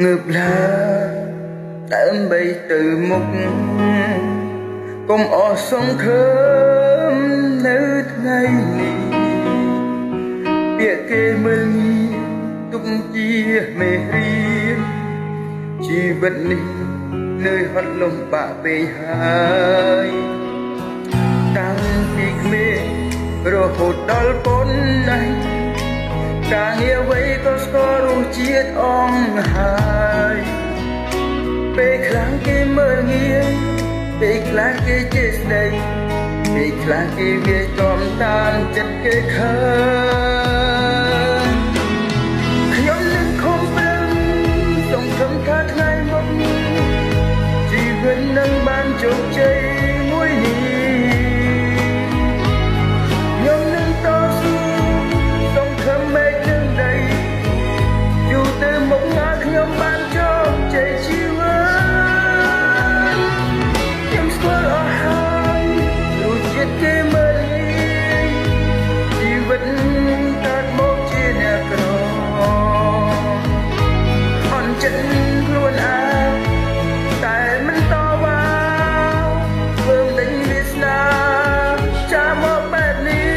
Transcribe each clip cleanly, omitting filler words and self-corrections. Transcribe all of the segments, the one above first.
ងើបឡើងដើម្បីទៅមុខកុំអស់សង្ឃឹមនៅថ្ងៃនេះពាក្យគេមើលងាយទុកជាមេរៀនជីវិតនេះនឿយហត់លំបាកពេកហើយតាំងពីក្មេងរហូតដល់ប៉ុនណាស់ការងារអ្វីក៏ស្គាល់រសជាតិអងហើយពេលខ្លះគេមើលងាយពេលខ្លះគេជេរស្ដីពេលខ្លះគេវាយចំតាមចិត្តគេខើខ្ញុំនឹងខំប្រឹងសង្ឃឹមថាថ្ងៃមុខជីវិតនឹងបានជោគជ័យមួយនេះខ្ញុំនឹងតស៊ូសង្ឃឹមមេឃនឹងដីយូរទៅមុខណាខ្ញុំបានជោគជ័យជីវិតខ្ញុំស្គាល់អស់ហើយរសជាតិគេមើលងាយជីវិតកើតមកជាអ្នកក្រអន់ចិត្តខ្លួនឯងតែមិនតវ៉ាធ្វើមិនដេញវាសនាចាំមកបែបនេះ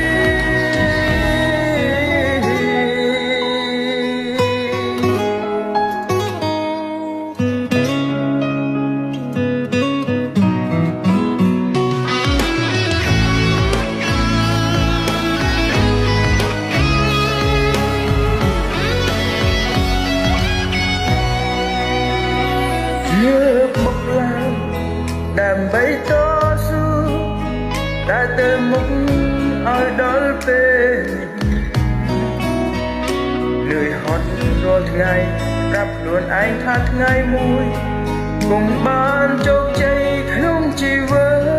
លើកមកឡើងដើម្បីតស៊ូតែទៅមុខឲ្យដល់ពេលលឿយហត់រាល់ថ្ងៃប្រាប់ខ្លួនឯងថាថ្ងៃមួយគង់បានជោគជ័យក្នុងជីវិត